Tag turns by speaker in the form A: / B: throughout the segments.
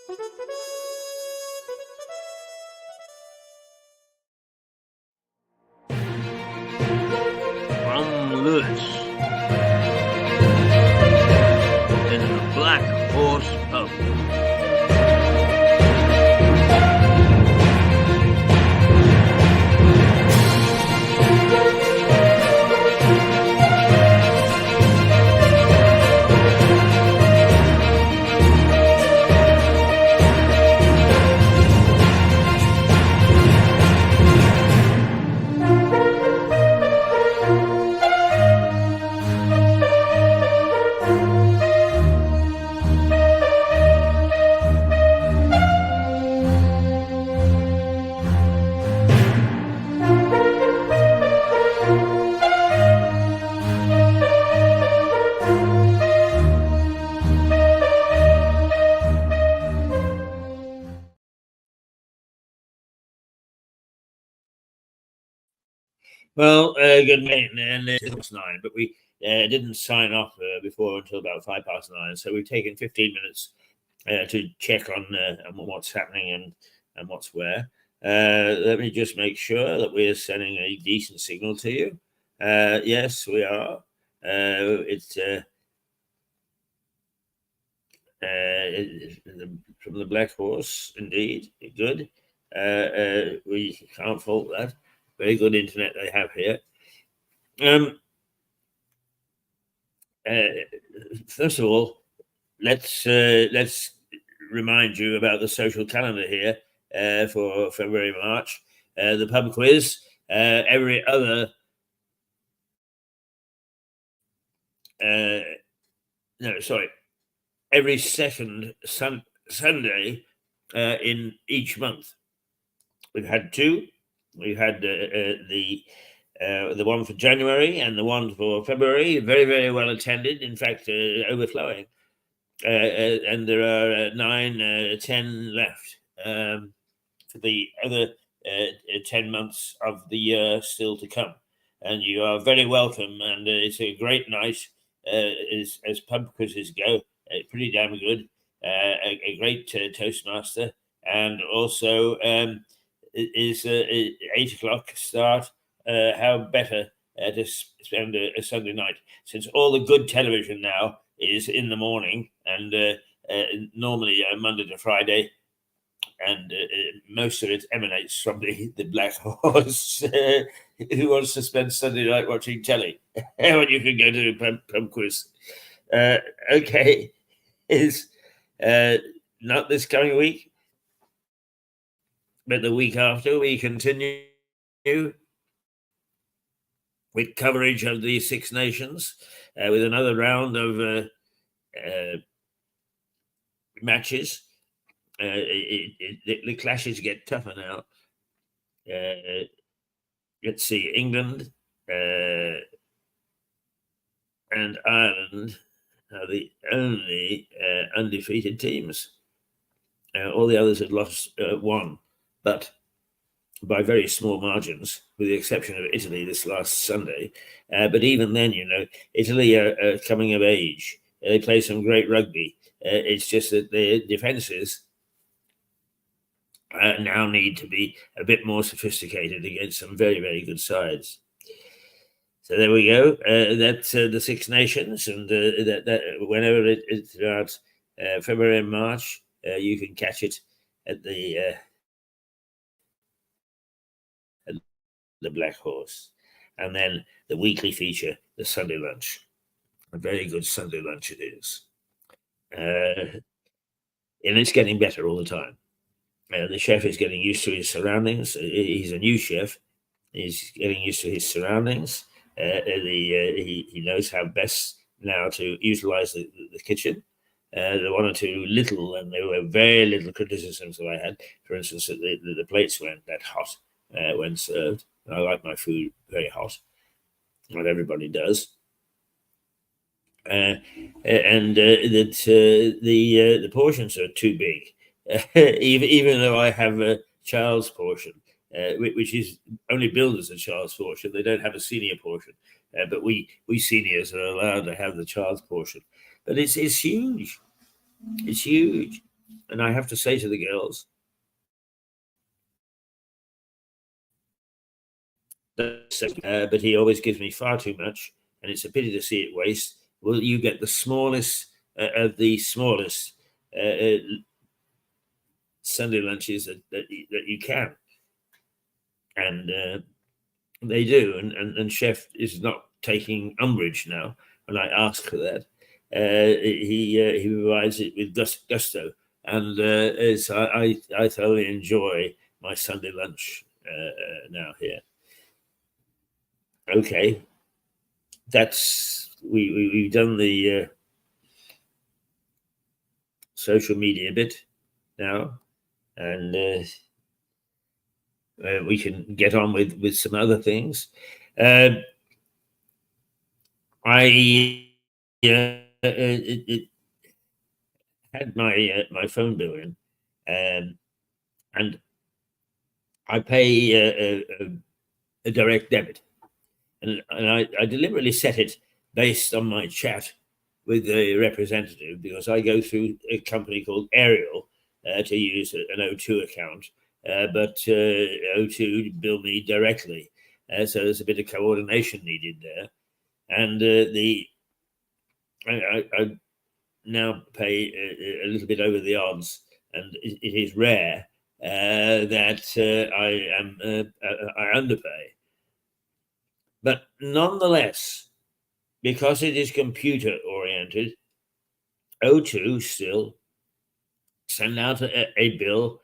A: From Lewis in the Black Horse Pub. Well, good night, and it's 9, but we didn't sign off before until about 9:05, so we've taken 15 minutes to check on what's happening and what's where. Let me just make sure that we're sending a decent signal to you. Yes, we are. It's from the Black Horse, indeed. Good. We can't fault that. Very good internet they have here. First of all, let's remind you about the social calendar here for February, March. The pub quiz every other. Every second Sunday in each month. We've had 2. We had the one for January and the one for February, very, very well attended, in fact, overflowing. And there are 9, 10 left for the other 10 months of the year still to come. And you are very welcome, and it's a great night as pub quizzes go. Pretty damn good. A great Toastmaster, and also is 8 o'clock start. How better to spend a Sunday night, since all the good television now is in the morning, and normally Monday to Friday, and most of it emanates from the Black Horse. Who wants to spend Sunday night watching telly when you can go to a pub quiz? Okay, is not this coming week, but the week after we continue with coverage of the Six Nations with another round of matches. The clashes get tougher now. Let's see, England and Ireland are the only undefeated teams. All the others had lost 1, but by very small margins, with the exception of Italy this last Sunday. But even then, Italy are coming of age. They play some great rugby. It's just that their defences now need to be a bit more sophisticated against some very, very good sides. So there we go. That's the Six Nations, and that whenever it's about February and March, you can catch it at the Black Horse. And then the weekly feature, the Sunday lunch. A very good Sunday lunch it is. And it's getting better all the time. The chef is getting used to his surroundings. He's a new chef. He's getting used to his surroundings. He knows how best now to utilize the kitchen. The 1 or 2 little, and there were very little criticisms that I had. For instance, that the plates weren't that hot when served. I like my food very hot. Not everybody does. And that the portions are too big. Even though I have a child's portion, which is only billed as a child's portion. They don't have a senior portion, but we seniors are allowed to have the child's portion. But it's huge. It's huge. And I have to say to the girls, but he always gives me far too much, and it's a pity to see it waste. Will you get the smallest of the smallest Sunday lunches that you can? And they do, and Chef is not taking umbrage now when I ask for that. He provides it with gusto, and I thoroughly enjoy my Sunday lunch now here. Okay, that's we've done the social media bit now, and we can get on with some other things. I had my phone bill in, and I pay a direct debit, and I deliberately set it based on my chat with the representative, because I go through a company called Ariel to use an O2 account, but O2 bill me directly, so there's a bit of coordination needed there, and I now pay a little bit over the odds, and it is rare that I underpay. But nonetheless, because it is computer oriented, O2 still send out a bill,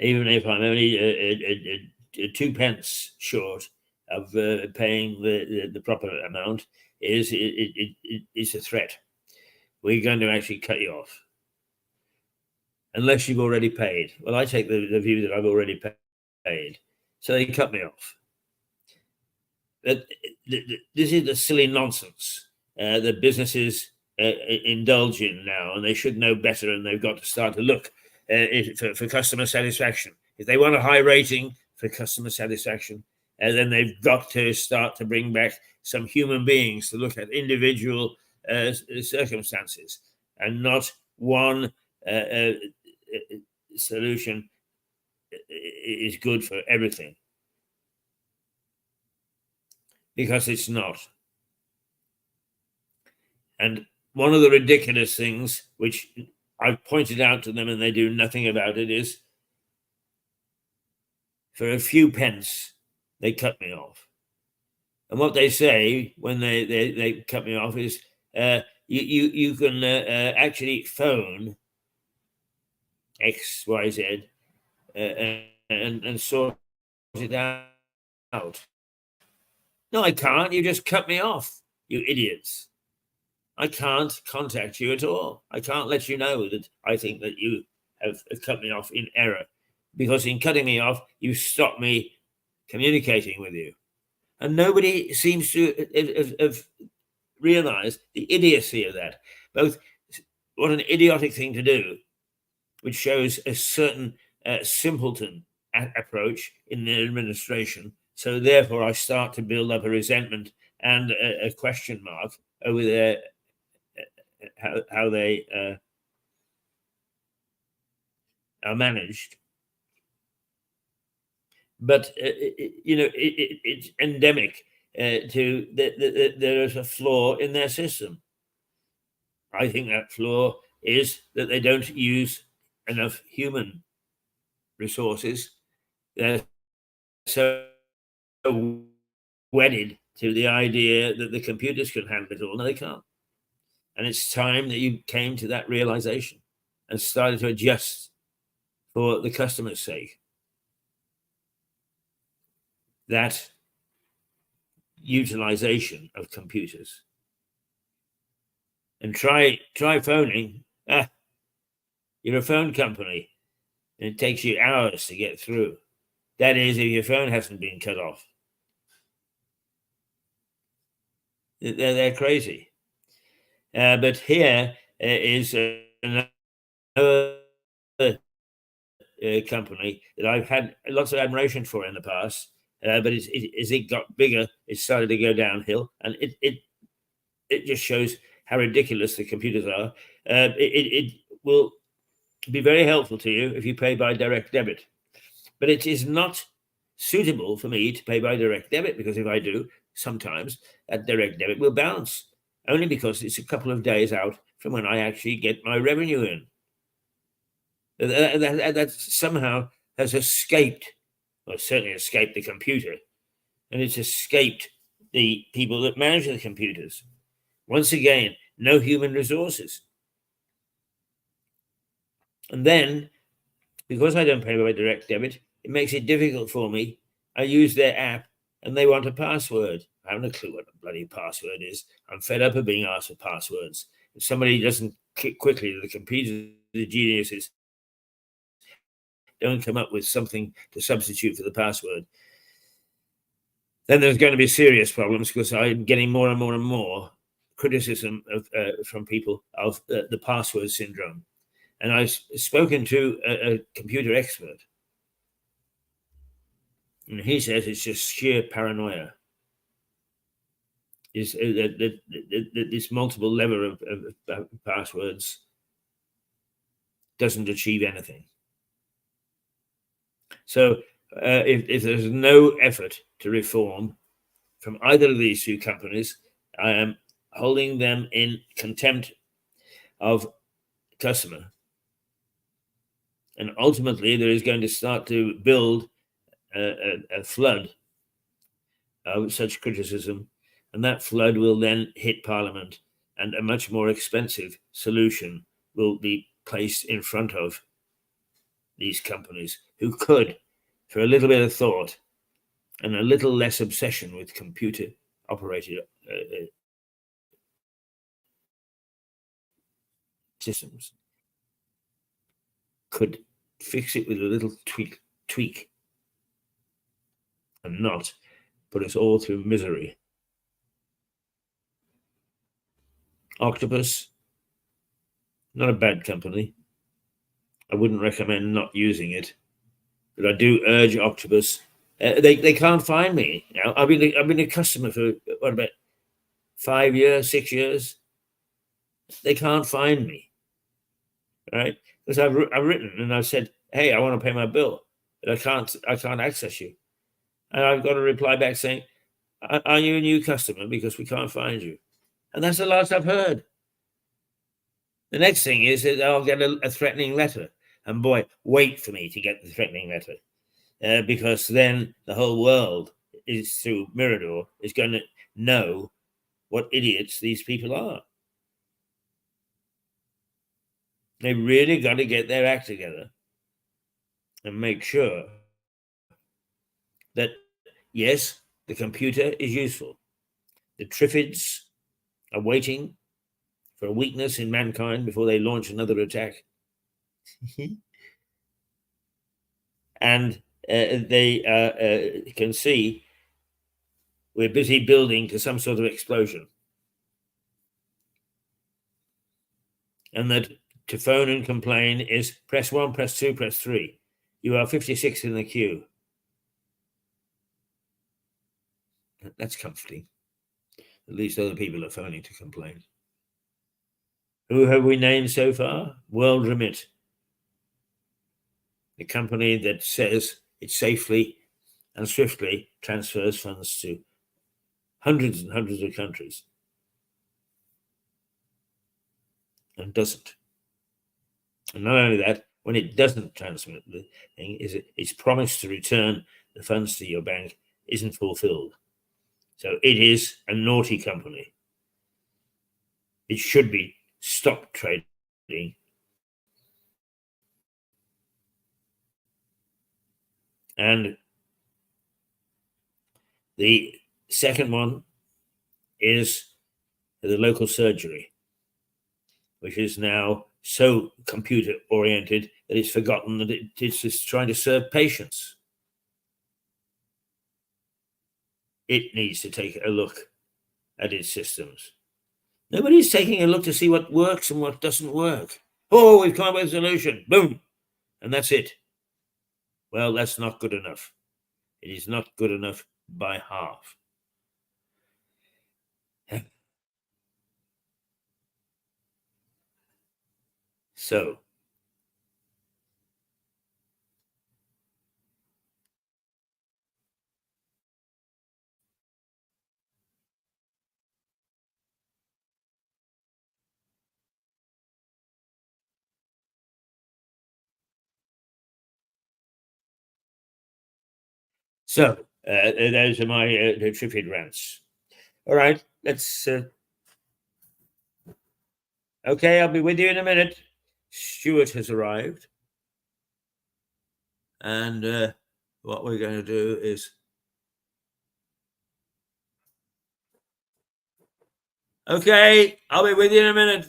A: even if I'm only 2 pence short of paying the proper amount. It's a threat. We're going to actually cut you off unless you've already paid. Well, I take the view that I've already paid, so they cut me off. This is the silly nonsense that businesses indulge in now, and they should know better, and they've got to start to look for customer satisfaction. If they want a high rating for customer satisfaction, then they've got to start to bring back some human beings to look at individual circumstances, and not one solution is good for everything, because it's not. And one of the ridiculous things, which I've pointed out to them and they do nothing about it, is for a few pence, they cut me off. And what they say when they cut me off is, you can actually phone XYZ and sort it out. No, I can't. You just cut me off, you idiots. I can't contact you at all. I can't let you know that I think that you have cut me off in error, because in cutting me off, you stop me communicating with you. And nobody seems to have realized the idiocy of that. Both what an idiotic thing to do, which shows a certain simpleton approach in the administration. So therefore, I start to build up a resentment and a question mark over their how they are managed. But it's endemic to there is a flaw in their system. I think that flaw is that they don't use enough human resources. They're so wedded to the idea that the computers can handle it all. No, they can't. And it's time that you came to that realization and started to adjust for the customer's sake. That utilization of computers. And try phoning. You're a phone company, and it takes you hours to get through. That is, if your phone hasn't been cut off. They're crazy. But here is another company that I've had lots of admiration for in the past, but as it got bigger, it started to go downhill, and it just shows how ridiculous the computers are. It will be very helpful to you if you pay by direct debit. But it is not suitable for me to pay by direct debit, because if I do, sometimes that direct debit will bounce, only because it's a couple of days out from when I actually get my revenue in. That somehow has escaped, or certainly escaped the computer, and it's escaped the people that manage the computers. Once again, no human resources. And then, because I don't pay by direct debit, it makes it difficult for me. I use their app and they want a password. I haven't a clue what a bloody password is. I'm fed up of being asked for passwords. If somebody doesn't click quickly to the computer, the geniuses don't come up with something to substitute for the password, then there's going to be serious problems, because I'm getting more and more and more criticism from people of the password syndrome. And I've spoken to a computer expert, and he says it's just sheer paranoia. Is this multiple level of passwords doesn't achieve anything. So if there's no effort to reform from either of these two companies, I am holding them in contempt of customer. And ultimately, there is going to start to build a flood of such criticism, and that flood will then hit Parliament, and a much more expensive solution will be placed in front of these companies, who could, for a little bit of thought and a little less obsession with computer operated systems, could fix it with a little tweak and not put us all through misery. Octopus, not a bad company. I wouldn't recommend not using it, but I do urge Octopus. They can't find me. You know, I've been a customer for what, about 5 years, 6 years. They can't find me, right? Because I've written and I've said, hey, I want to pay my bill, but I can't access you, and I've got a reply back saying, are you a new customer, because we can't find you? And that's the last I've heard. The next thing is that I'll get a threatening letter, and boy, wait for me to get the threatening letter, because then the whole world is, through Mirador, is going to know what idiots these people are. They really got to get their act together and make sure that, yes, the computer is useful. The Triffids are waiting for a weakness in mankind before they launch another attack. And they can see we're busy building to some sort of explosion. And that to phone and complain is press 1, press 2, press 3. You are 56 in the queue. That's comforting. At least other people are phoning to complain. Who have we named so far? World Remit, the company that says it safely and swiftly transfers funds to hundreds and hundreds of countries, and doesn't. And not only that, when it doesn't transmit the thing, its promise to return the funds to your bank isn't fulfilled. So it is a naughty company. It should be stopped trading. And the second one is the local surgery, which is now so computer oriented that it's forgotten that it's just trying to serve patients. It needs to take a look at its systems. Nobody's taking a look to see what works and what doesn't work. Oh, we've come up with a solution. Boom. And that's it. Well, that's not good enough. It is not good enough by half. So, So those are my Triffiid rants. All right, let's. Okay, I'll be with you in a minute. Stuart has arrived, and what we're going to do is. Okay, I'll be with you in a minute.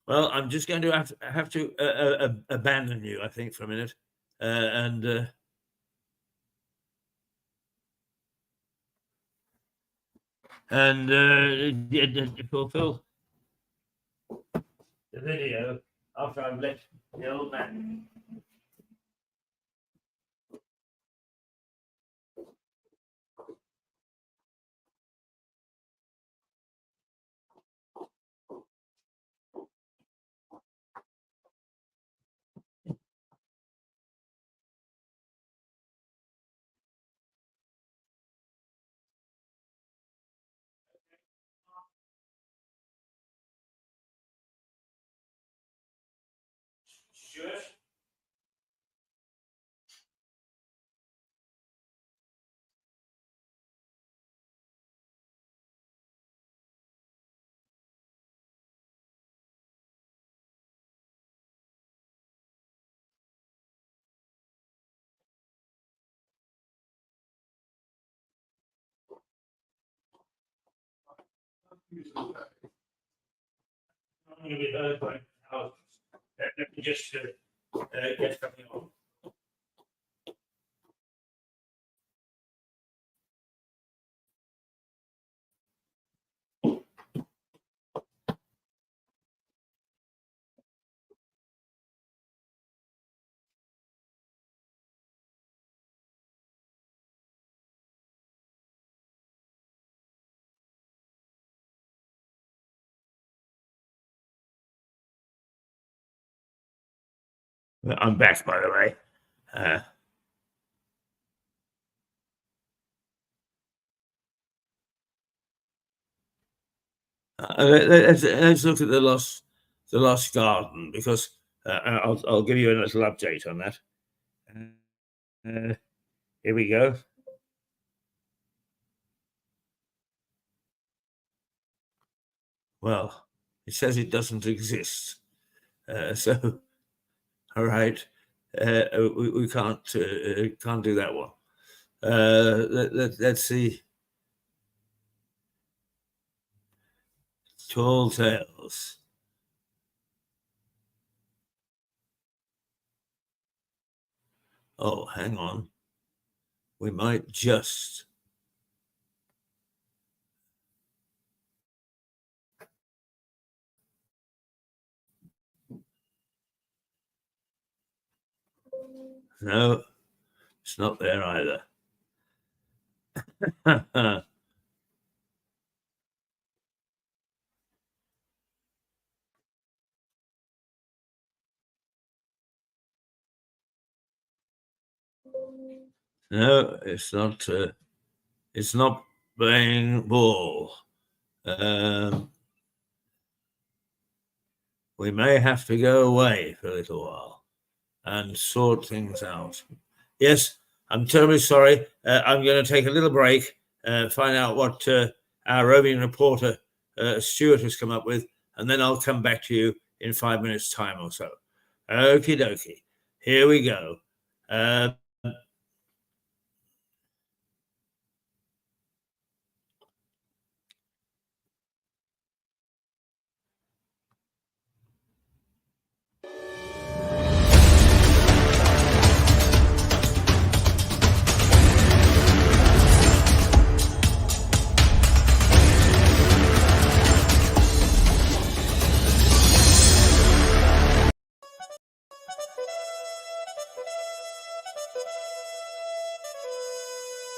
A: Well, I'm just going to have to abandon you, I think, for a minute, and fulfill the video after I've let the old man. Stuart? I'm going to be heard by thousands. Let me just get something on. I'm back, by the way. Let's look at the lost garden, because I'll give you a little update on that. Here we go. Well, it says it doesn't exist. So, all right, we can't do that one. Let's see. Tall tales. Oh, hang on. We might just. No, it's not there either. No, it's not. It's not playing ball. We may have to go away for a little while and sort things out. Yes, I'm terribly sorry. I'm going to take a little break, find out what our roving reporter, Stuart, has come up with, and then I'll come back to you in 5 minutes' time or so. Okie dokie. Here we go.